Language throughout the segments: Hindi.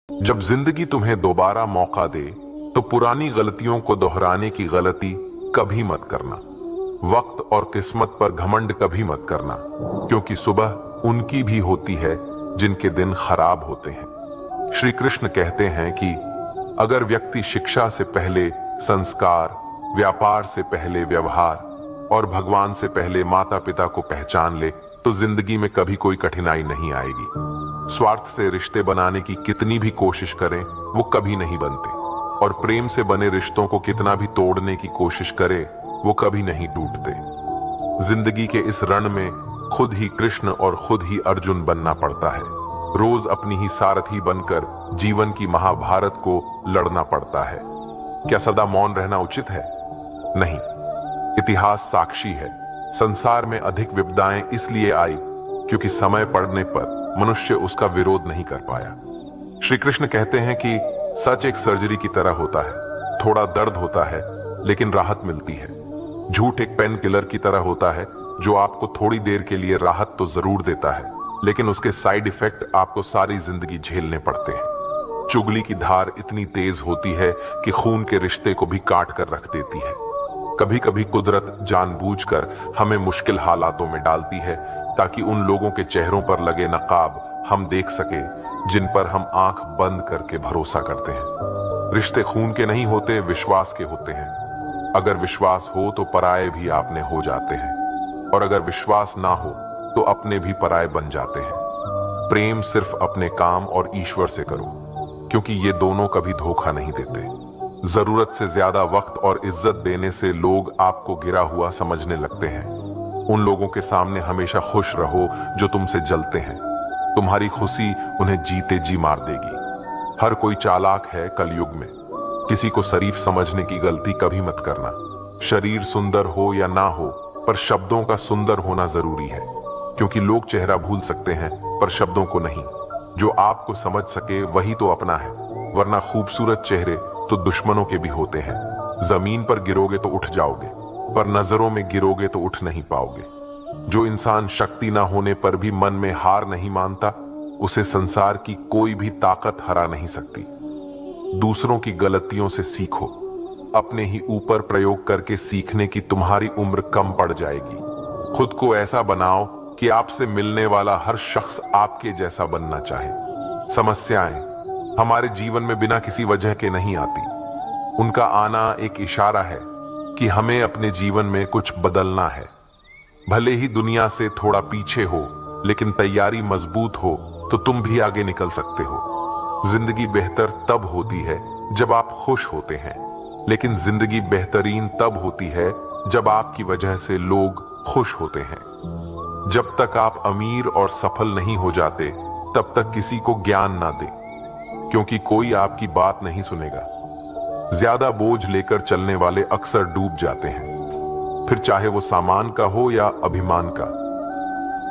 जब जिंदगी तुम्हें दोबारा मौका दे तो पुरानी गलतियों को दोहराने की गलती कभी मत करना। वक्त और किस्मत पर घमंड कभी मत करना, क्योंकि सुबह उनकी भी होती है जिनके दिन खराब होते हैं। श्री कृष्ण कहते हैं कि अगर व्यक्ति शिक्षा से पहले संस्कार, व्यापार से पहले व्यवहार और भगवान से पहले माता पिता को पहचान ले तो जिंदगी में कभी कोई कठिनाई नहीं आएगी। स्वार्थ से रिश्ते बनाने की कितनी भी कोशिश करें वो कभी नहीं बनते, और प्रेम से बने रिश्तों को कितना भी तोड़ने की कोशिश करे वो कभी नहीं टूटते। जिंदगी के इस रण में खुद ही कृष्ण और खुद ही अर्जुन बनना पड़ता है। रोज अपनी ही सारथी बनकर जीवन की महाभारत को लड़ना पड़ता है। क्या सदा मौन रहना उचित है? नहीं। इतिहास साक्षी है, संसार में अधिक विपदाएं इसलिए आई क्योंकि समय पड़ने पर मनुष्य उसका विरोध नहीं कर पाया। श्री कृष्ण कहते हैं कि सच एक सर्जरी की तरह होता है, थोड़ा दर्द होता है लेकिन राहत मिलती है। झूठ एक पेन किलर की तरह होता है जो आपको थोड़ी देर के लिए राहत तो जरूर देता है, लेकिन उसके साइड इफेक्ट आपको सारी जिंदगी झेलने पड़ते हैं। चुगली की धार इतनी तेज होती है कि खून के रिश्ते को भी काट कर रख देती है। कभी कभी कुदरत जानबूझकर हमें मुश्किल हालातों में डालती है ताकि उन लोगों के चेहरों पर लगे नकाब हम देख सके जिन पर हम आंख बंद करके भरोसा करते हैं। रिश्ते खून के नहीं होते, विश्वास के होते हैं। अगर विश्वास हो तो पराये भी आपने हो जाते हैं, और अगर विश्वास ना हो तो अपने भी पराये बन जाते हैं। प्रेम सिर्फ अपने काम और ईश्वर से करो, क्योंकि ये दोनों कभी धोखा नहीं देते। जरूरत से ज्यादा वक्त और इज्जत देने से लोग आपको गिरा हुआ समझने लगते हैं। उन लोगों के सामने हमेशा खुश रहो जो तुमसे जलते हैं। तुम्हारी खुशी उन्हें जीते जी मार देगी। हर कोई चालाक है कलयुग में। किसी को शरीफ समझने की गलती कभी मत करना। शरीर सुंदर हो या ना हो, पर शब्दों का सुंदर होना जरूरी है, क्योंकि लोग चेहरा भूल सकते हैं पर शब्दों को नहीं। जो आपको समझ सके वही तो अपना है, वरना खूबसूरत चेहरे तो दुश्मनों के भी होते हैं। जमीन पर गिरोगे तो उठ जाओगे, पर नजरों में गिरोगे तो उठ नहीं पाओगे। जो इंसान शक्ति ना होने पर भी मन में हार नहीं मानता, उसे संसार की कोई भी ताकत हरा नहीं सकती। दूसरों की गलतियों से सीखो, अपने ही ऊपर प्रयोग करके सीखने की तुम्हारी उम्र कम पड़ जाएगी। खुद को ऐसा बनाओ कि आपसे मिलने वाला हर शख्स आपके जैसा बनना चाहे। समस्याएं हमारे जीवन में बिना किसी वजह के नहीं आती। उनका आना एक इशारा है कि हमें अपने जीवन में कुछ बदलना है। भले ही दुनिया से थोड़ा पीछे हो, लेकिन तैयारी मजबूत हो तो तुम भी आगे निकल सकते हो। जिंदगी बेहतर तब होती है जब आप खुश होते हैं, लेकिन जिंदगी बेहतरीन तब होती है जब आपकी वजह से लोग खुश होते हैं। जब तक आप अमीर और सफल नहीं हो जाते, तब तक किसी को ज्ञान ना दें, क्योंकि कोई आपकी बात नहीं सुनेगा। ज्यादा बोझ लेकर चलने वाले अक्सर डूब जाते हैं, फिर चाहे वो सामान का हो या अभिमान का।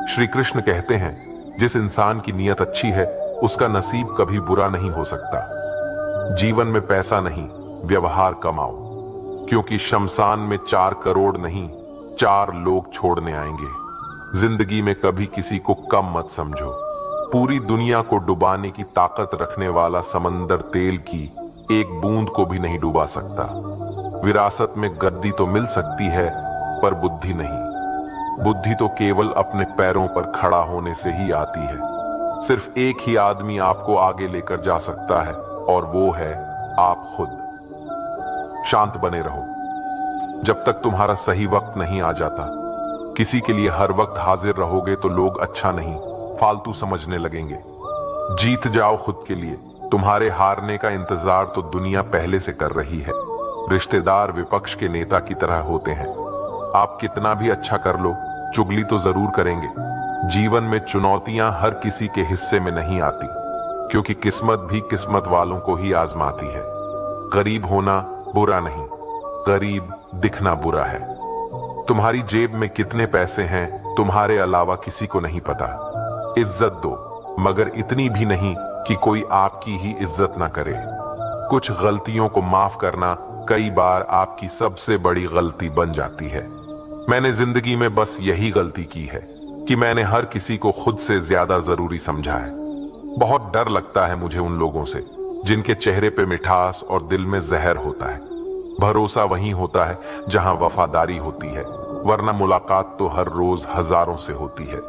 श्री कृष्ण कहते हैं, जिस इंसान की नीयत अच्छी है उसका नसीब कभी बुरा नहीं हो सकता। जीवन में पैसा नहीं, व्यवहार कमाओ, क्योंकि शमशान में 4 करोड़ नहीं 4 लोग छोड़ने आएंगे। जिंदगी में कभी किसी को कम मत समझो। पूरी दुनिया को डुबाने की ताकत रखने वाला समंदर तेल की एक बूंद को भी नहीं डुबा सकता। विरासत में गद्दी तो मिल सकती है, पर बुद्धि नहीं। बुद्धि तो केवल अपने पैरों पर खड़ा होने से ही आती है। सिर्फ एक ही आदमी आपको आगे लेकर जा सकता है, और वो है आप खुद। शांत बने रहो जब तक तुम्हारा सही वक्त नहीं आ जाता। किसी के लिए हर वक्त हाजिर रहोगे तो लोग अच्छा नहीं, फालतू समझने लगेंगे। जीत जाओ खुद के लिए। तुम्हारे हारने का इंतजार तो दुनिया पहले से कर रही है। रिश्तेदार विपक्ष के नेता की तरह होते हैं। आप कितना भी अच्छा कर लो, चुगली तो जरूर करेंगे। जीवन में चुनौतियां हर किसी के हिस्से में नहीं आती, क्योंकि किस्मत भी किस्मत वालों को ही आजमाती है। गरीब होना बुरा नहीं, गरीब दिखना बुरा है। तुम्हारी जेब में कितने पैसे हैं तुम्हारे अलावा किसी को नहीं पता। इज्जत दो, मगर इतनी भी नहीं कि कोई आपकी ही इज्जत ना करे। कुछ गलतियों को माफ करना कई बार आपकी सबसे बड़ी गलती बन जाती है। मैंने जिंदगी में बस यही गलती की है कि मैंने हर किसी को खुद से ज्यादा जरूरी समझा है। बहुत डर लगता है मुझे उन लोगों से जिनके चेहरे पे मिठास और दिल में जहर होता है। भरोसा वहीं होता है जहां वफादारी होती है, वरना मुलाकात तो हर रोज हजारों से होती है।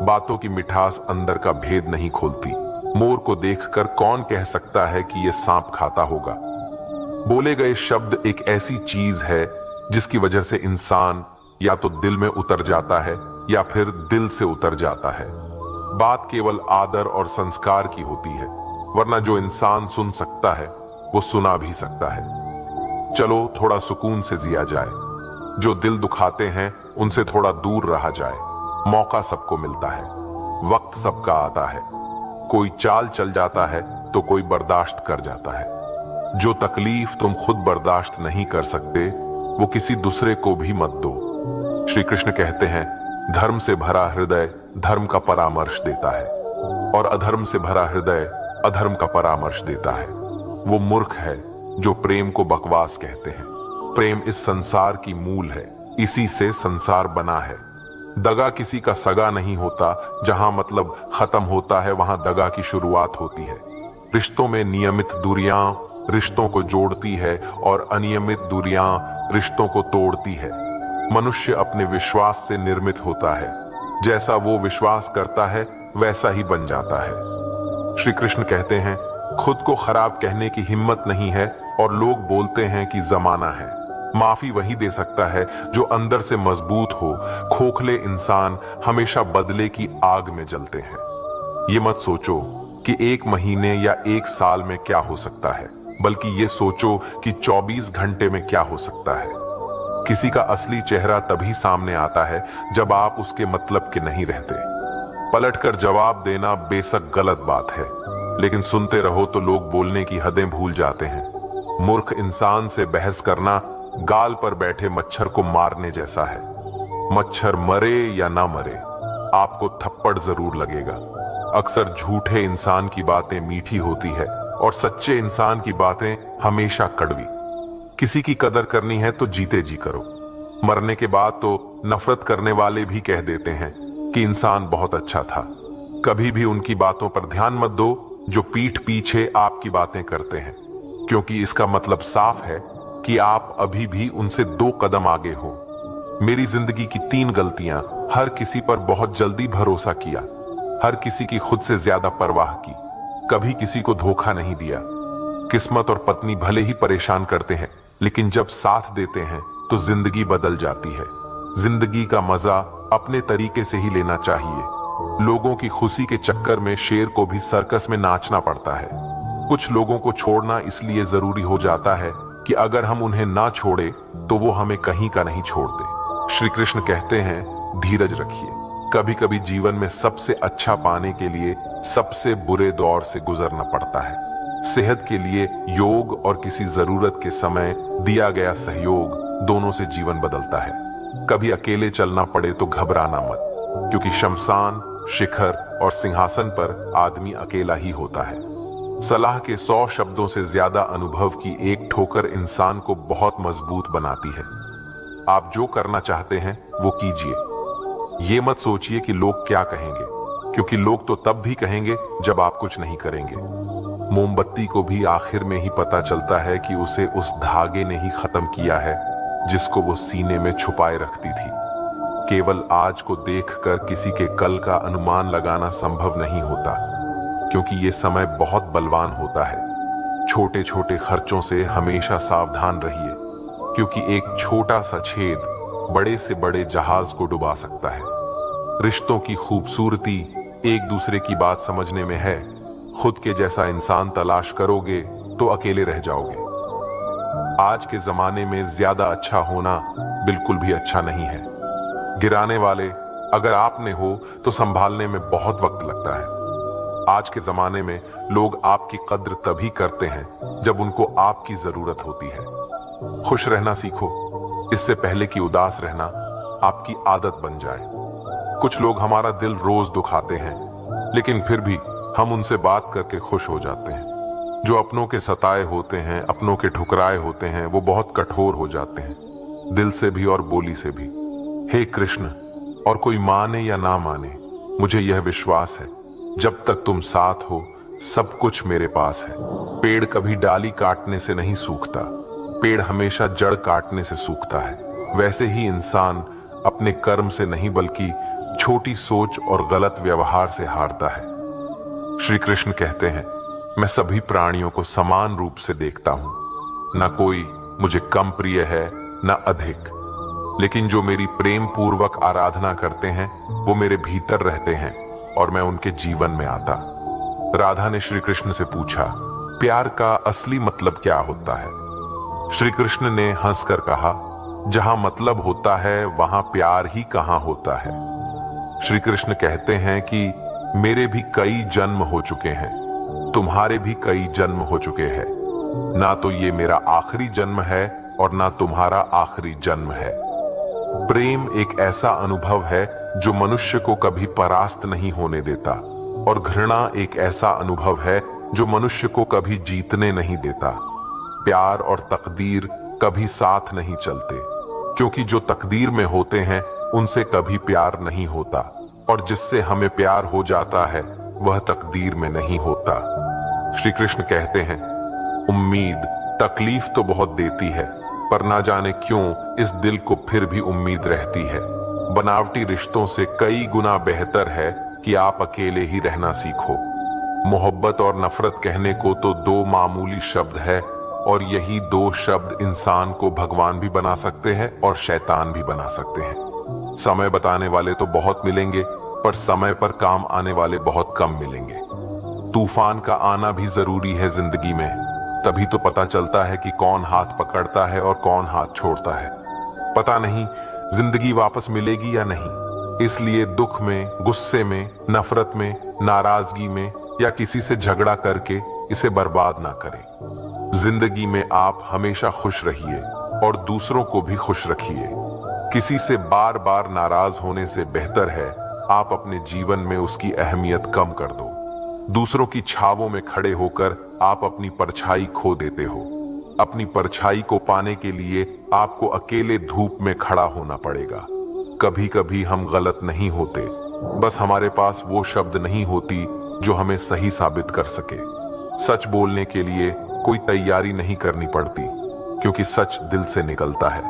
बातों की मिठास अंदर का भेद नहीं खोलती। मोर को देखकर कौन कह सकता है कि यह सांप खाता होगा। बोले गए शब्द एक ऐसी चीज है जिसकी वजह से इंसान या तो दिल में उतर जाता है या फिर दिल से उतर जाता है। बात केवल आदर और संस्कार की होती है, वरना जो इंसान सुन सकता है वो सुना भी सकता है। चलो थोड़ा सुकून से जिया जाए। जो दिल दुखाते हैं उनसे थोड़ा दूर रहा जाए। मौका सबको मिलता है, वक्त सबका आता है। कोई चाल चल जाता है तो कोई बर्दाश्त कर जाता है। जो तकलीफ तुम खुद बर्दाश्त नहीं कर सकते वो किसी दूसरे को भी मत दो। श्री कृष्ण कहते हैं, धर्म से भरा हृदय धर्म का परामर्श देता है और अधर्म से भरा हृदय अधर्म का परामर्श देता है। वो मूर्ख है जो प्रेम को बकवास कहते हैं। प्रेम इस संसार की मूल है, इसी से संसार बना है। दगा किसी का सगा नहीं होता। जहां मतलब खत्म होता है वहां दगा की शुरुआत होती है। रिश्तों में नियमित दूरियां रिश्तों को जोड़ती है और अनियमित दूरियां रिश्तों को तोड़ती है। मनुष्य अपने विश्वास से निर्मित होता है। जैसा वो विश्वास करता है वैसा ही बन जाता है। श्री कृष्ण कहते हैं, खुद को खराब कहने की हिम्मत नहीं है और लोग बोलते हैं कि जमाना है। माफी वही दे सकता है जो अंदर से मजबूत हो। खोखले इंसान हमेशा बदले की आग में जलते हैं। ये मत सोचो कि 1 महीने या 1 साल में क्या हो सकता है, बल्कि ये सोचो कि 24 घंटे में क्या हो सकता है। किसी का असली चेहरा तभी सामने आता है जब आप उसके मतलब के नहीं रहते। पलटकर जवाब देना बेशक गलत बात है, लेकिन सुनते रहो तो लोग बोलने की हदें भूल जाते हैं। मूर्ख इंसान से बहस करना गाल पर बैठे मच्छर को मारने जैसा है। मच्छर मरे या ना मरे, आपको थप्पड़ जरूर लगेगा। अक्सर झूठे इंसान की बातें मीठी होती है और सच्चे इंसान की बातें हमेशा कड़वी। किसी की कदर करनी है तो जीते जी करो। मरने के बाद तो नफरत करने वाले भी कह देते हैं कि इंसान बहुत अच्छा था। कभी भी उनकी बातों पर ध्यान मत दो जो पीठ पीछे आपकी बातें करते हैं, क्योंकि इसका मतलब साफ है कि आप अभी भी उनसे 2 कदम आगे हो। मेरी जिंदगी की 3 गलतियां: हर किसी पर बहुत जल्दी भरोसा किया, हर किसी की खुद से ज्यादा परवाह की, कभी किसी को धोखा नहीं दिया। किस्मत और पत्नी भले ही परेशान करते हैं, लेकिन जब साथ देते हैं तो जिंदगी बदल जाती है। जिंदगी का मजा अपने तरीके से ही लेना चाहिए। लोगों की खुशी के चक्कर में शेर को भी सर्कस में नाचना पड़ता है। कुछ लोगों को छोड़ना इसलिए जरूरी हो जाता है कि अगर हम उन्हें ना छोड़े तो वो हमें कहीं का नहीं छोड़ते। श्री कृष्ण कहते हैं, धीरज रखिए। कभी कभी जीवन में सबसे अच्छा पाने के लिए सबसे बुरे दौर से गुजरना पड़ता है। सेहत के लिए योग और किसी जरूरत के समय दिया गया सहयोग दोनों से जीवन बदलता है। कभी अकेले चलना पड़े तो घबराना मत, क्योंकि शमशान, शिखर और सिंहासन पर आदमी अकेला ही होता है। सलाह के 100 शब्दों से ज्यादा अनुभव की एक ठोकर इंसान को बहुत मजबूत बनाती है। आप जो करना चाहते हैं वो कीजिए। ये मत सोचिए कि लोग क्या कहेंगे, क्योंकि लोग तो तब भी कहेंगे जब आप कुछ नहीं करेंगे। मोमबत्ती को भी आखिर में ही पता चलता है कि उसे उस धागे ने ही खत्म किया है जिसको वो सीने में छुपाए रखती थी। केवल आज को देखकर किसी के कल का अनुमान लगाना संभव नहीं होता, क्योंकि ये समय बहुत बलवान होता है। छोटे छोटे खर्चों से हमेशा सावधान रहिए, क्योंकि एक छोटा सा छेद बड़े से बड़े जहाज को डुबा सकता है। रिश्तों की खूबसूरती एक दूसरे की बात समझने में है। खुद के जैसा इंसान तलाश करोगे तो अकेले रह जाओगे। आज के जमाने में ज्यादा अच्छा होना बिल्कुल भी अच्छा नहीं है। गिराने वाले अगर आपने हो तो संभालने में बहुत वक्त लगता है। आज के जमाने में लोग आपकी कद्र तभी करते हैं जब उनको आपकी जरूरत होती है। खुश रहना सीखो, इससे पहले कि उदास रहना आपकी आदत बन जाए। कुछ लोग हमारा दिल रोज दुखाते हैं, लेकिन फिर भी हम उनसे बात करके खुश हो जाते हैं। जो अपनों के सताए होते हैं, अपनों के ठुकराए होते हैं, वो बहुत कठोर हो जाते हैं, दिल से भी और बोली से भी। हे कृष्ण, और कोई माने या ना माने, मुझे यह विश्वास है जब तक तुम साथ हो सब कुछ मेरे पास है। पेड़ कभी डाली काटने से नहीं सूखता, पेड़ हमेशा जड़ काटने से सूखता है। वैसे ही इंसान अपने कर्म से नहीं बल्कि छोटी सोच और गलत व्यवहार से हारता है। श्री कृष्ण कहते हैं, मैं सभी प्राणियों को समान रूप से देखता हूं, न कोई मुझे कम प्रिय है न अधिक, लेकिन जो मेरी प्रेम पूर्वक आराधना करते हैं वो मेरे भीतर रहते हैं और मैं उनके जीवन में आता। राधा ने श्री कृष्ण से पूछा, प्यार का असली मतलब क्या होता है? श्री कृष्ण ने हंसकर कहा, जहां मतलब होता है वहां प्यार ही कहां होता है। श्री कृष्ण कहते हैं कि मेरे भी कई जन्म हो चुके हैं, तुम्हारे भी कई जन्म हो चुके हैं, ना तो ये मेरा आखिरी जन्म है और ना तुम्हारा आखिरी जन्म है। प्रेम एक ऐसा अनुभव है जो मनुष्य को कभी परास्त नहीं होने देता, और घृणा एक ऐसा अनुभव है जो मनुष्य को कभी जीतने नहीं देता। प्यार और तकदीर कभी साथ नहीं चलते, क्योंकि जो तकदीर में होते हैं उनसे कभी प्यार नहीं होता, और जिससे हमें प्यार हो जाता है वह तकदीर में नहीं होता। श्री कृष्ण कहते हैं, उम्मीद तकलीफ तो बहुत देती है, पर ना जाने क्यों इस दिल को फिर भी उम्मीद रहती है। बनावटी रिश्तों से कई गुना बेहतर है कि आप अकेले ही रहना सीखो। मोहब्बत और नफरत कहने को तो दो मामूली शब्द है, और यही दो शब्द इंसान को भगवान भी बना सकते हैं और शैतान भी बना सकते हैं। समय बताने वाले तो बहुत मिलेंगे, पर समय पर काम आने वाले बहुत कम मिलेंगे। तूफान का आना भी जरूरी है जिंदगी में, तभी तो पता चलता है कि कौन हाथ पकड़ता है और कौन हाथ छोड़ता है। पता नहीं जिंदगी वापस मिलेगी या नहीं, इसलिए दुख में, गुस्से में, नफरत में, नाराजगी में या किसी से झगड़ा करके इसे बर्बाद ना करें। जिंदगी में आप हमेशा खुश रहिए और दूसरों को भी खुश रखिए। किसी से बार बार नाराज होने से बेहतर है आप अपने जीवन में उसकी अहमियत कम कर दो। दूसरों की छावों में खड़े होकर आप अपनी परछाई खो देते हो। अपनी परछाई को पाने के लिए आपको अकेले धूप में खड़ा होना पड़ेगा। कभी कभी हम गलत नहीं होते, बस हमारे पास वो शब्द नहीं होती जो हमें सही साबित कर सके। सच बोलने के लिए कोई तैयारी नहीं करनी पड़ती, क्योंकि सच दिल से निकलता है।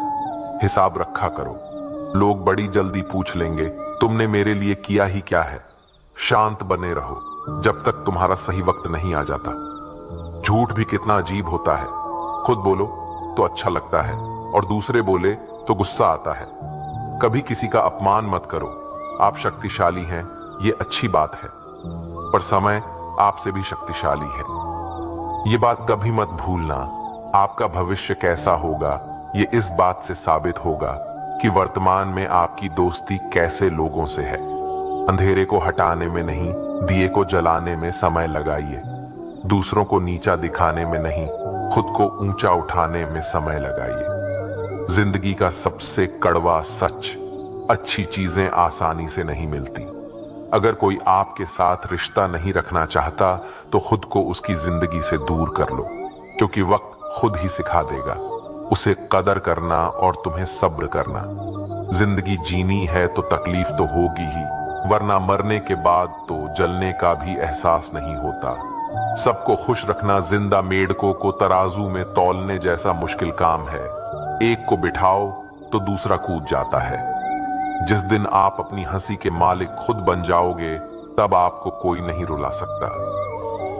हिसाब रखा करो, लोग बड़ी जल्दी पूछ लेंगे तुमने मेरे लिए किया ही क्या है। शांत बने रहो जब तक तुम्हारा सही वक्त नहीं आ जाता। झूठ भी कितना अजीब होता है, खुद बोलो तो अच्छा लगता है और दूसरे बोले तो गुस्सा आता है। कभी किसी का अपमान मत करो, आप शक्तिशाली हैं ये अच्छी बात है, पर समय आपसे भी शक्तिशाली है। ये बात कभी मत भूलना, आपका भविष्य कैसा होगा ये इस बात से साबित होगा कि वर्तमान में आपकी दोस्ती कैसे लोगों से है। अंधेरे को हटाने में नहीं, दिए को जलाने में समय लगाइए। दूसरों को नीचा दिखाने में नहीं, खुद को ऊंचा उठाने में समय लगाइए। जिंदगी का सबसे कड़वा सच, अच्छी चीजें आसानी से नहीं मिलती। अगर कोई आपके साथ रिश्ता नहीं रखना चाहता तो खुद को उसकी जिंदगी से दूर कर लो, क्योंकि वक्त खुद ही सिखा देगा उसे कदर करना और तुम्हें सब्र करना। जिंदगी जीनी है तो तकलीफ तो होगी ही, वरना मरने के बाद तो जलने का भी एहसास नहीं होता। सबको खुश रखना जिंदा मेंढकों को तराजू में तौलने जैसा मुश्किल काम है। एक को बिठाओ तो दूसरा कूद जाता है। जिस दिन आप अपनी हंसी के मालिक खुद बन जाओगे, तब आपको कोई नहीं रुला सकता।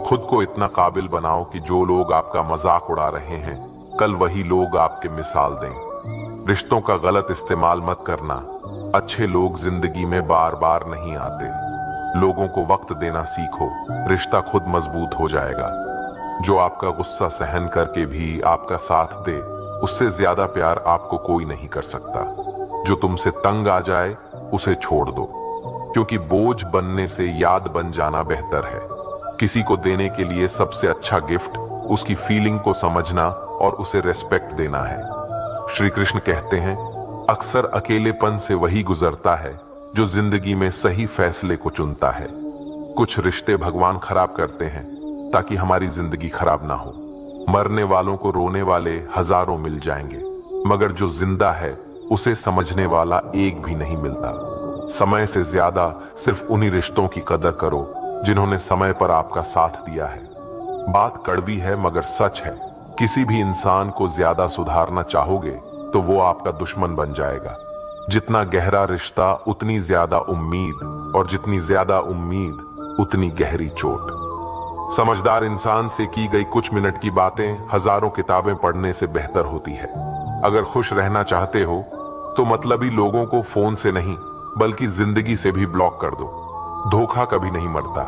खुद को इतना काबिल बनाओ कि जो लोग आपका मजाक उड़ा रहे हैं, कल वही लोग आपके मिसाल दें। रिश्तों का गलत इस्तेमाल मत करना। अच्छे लोग जिंदगी में बार बार नहीं आते। लोगों को वक्त देना सीखो, रिश्ता खुद मजबूत हो जाएगा। जो आपका गुस्सा सहन करके भी आपका साथ दे, उससे ज्यादा प्यार आपको कोई नहीं कर सकता। जो तुमसे तंग आ जाए उसे छोड़ दो, क्योंकि बोझ बनने से याद बन जाना बेहतर है। किसी को देने के लिए सबसे अच्छा गिफ्ट उसकी फीलिंग को समझना और उसे रेस्पेक्ट देना है। श्री कृष्ण कहते हैं, अक्सर अकेलेपन से वही गुजरता है जो जिंदगी में सही फैसले को चुनता है। कुछ रिश्ते भगवान खराब करते हैं ताकि हमारी जिंदगी खराब ना हो। मरने वालों को रोने वाले हजारों मिल जाएंगे, मगर जो जिंदा है उसे समझने वाला एक भी नहीं मिलता। समय से ज्यादा सिर्फ उन्हीं रिश्तों की कदर करो जिन्होंने समय पर आपका साथ दिया है। बात कड़वी है मगर सच है, किसी भी इंसान को ज्यादा सुधारना चाहोगे तो वो आपका दुश्मन बन जाएगा। जितना गहरा रिश्ता उतनी ज्यादा उम्मीद, और जितनी ज्यादा उम्मीद उतनी गहरी चोट। समझदार इंसान से की गई कुछ मिनट की बातें हजारों किताबें पढ़ने से बेहतर होती है। अगर खुश रहना चाहते हो तो मतलबी लोगों को फोन से नहीं बल्कि जिंदगी से भी ब्लॉक कर दो। धोखा कभी नहीं मरता,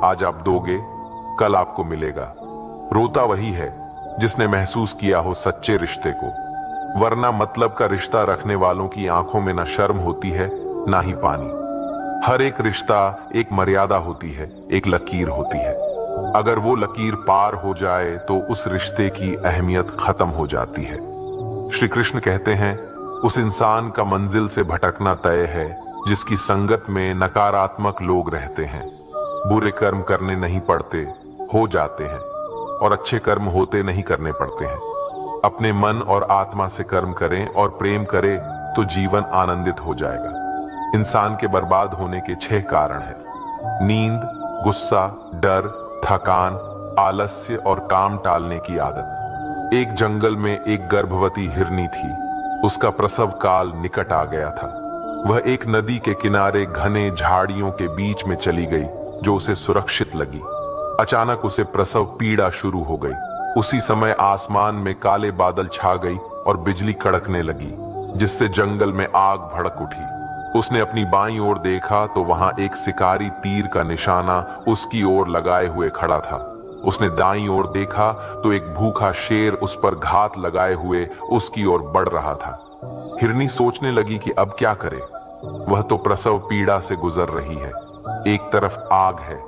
आज आप दोगे कल आपको मिलेगा। रोता वही है जिसने महसूस किया हो सच्चे रिश्ते को, वरना मतलब का रिश्ता रखने वालों की आंखों में ना शर्म होती है ना ही पानी। हर एक रिश्ता एक मर्यादा होती है, एक लकीर होती है। अगर वो लकीर पार हो जाए तो उस रिश्ते की अहमियत खत्म हो जाती है। श्री कृष्ण कहते हैं, उस इंसान का मंजिल से भटकना तय है जिसकी संगत में नकारात्मक लोग रहते हैं। बुरे कर्म करने नहीं पड़ते, हो जाते हैं, और अच्छे कर्म होते नहीं करने पड़ते हैं। अपने मन और आत्मा से कर्म करें और प्रेम करें तो जीवन आनंदित हो जाएगा। इंसान के बर्बाद होने के 6 कारण हैं: नींद, गुस्सा, डर, थकान, आलस्य और काम टालने की आदत। एक जंगल में एक गर्भवती हिरनी थी। उसका प्रसव काल निकट आ गया था। वह एक नदी के किनारे घने झाड़ियों के बीच में चली गई जो उसे सुरक्षित लगी। अचानक उसे प्रसव पीड़ा शुरू हो गई। उसी समय आसमान में काले बादल छा गई और बिजली कड़कने लगी, जिससे जंगल में आग भड़क उठी। उसने अपनी बाईं ओर देखा तो वहां एक शिकारी तीर का निशाना उसकी ओर लगाए हुए खड़ा था। उसने दाईं ओर देखा तो एक भूखा शेर उस पर घात लगाए हुए उसकी ओर बढ़ रहा था। हिरनी सोचने लगी कि अब क्या करे। वह तो प्रसव पीड़ा से गुजर रही है। एक तरफ आग है,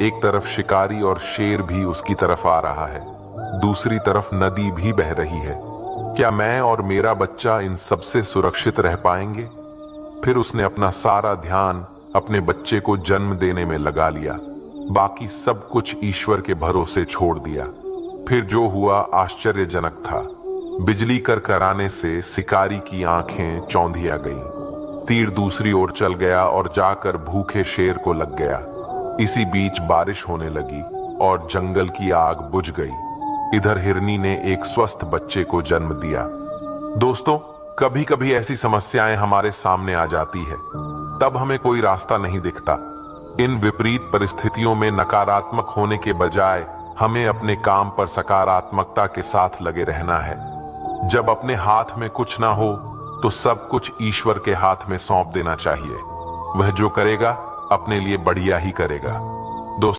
एक तरफ शिकारी और शेर भी उसकी तरफ आ रहा है, दूसरी तरफ नदी भी बह रही है। क्या मैं और मेरा बच्चा इन सबसे सुरक्षित रह पाएंगे? फिर उसने अपना सारा ध्यान अपने बच्चे को जन्म देने में लगा लिया। बाकी सब कुछ ईश्वर के भरोसे छोड़ दिया। फिर जो हुआ आश्चर्यजनक था। बिजली करकराने से शिकारी की आंखें चौंधिया गईं। तीर दूसरी ओर चल गया और जाकर भूखे शेर को लग गया। इसी बीच बारिश होने लगी और जंगल की आग बुझ गई। इधर हिरनी ने एक स्वस्थ बच्चे को जन्म दिया। दोस्तों, कभी कभी ऐसी समस्याएं हमारे सामने आ जाती है, तब हमें कोई रास्ता नहीं दिखता। इन विपरीत परिस्थितियों में नकारात्मक होने के बजाय हमें अपने काम पर सकारात्मकता के साथ लगे रहना है। जब अपने हाथ में कुछ ना हो तो सब कुछ ईश्वर के हाथ में सौंप देना चाहिए। वह जो करेगा अपने लिए बढ़िया ही करेगा।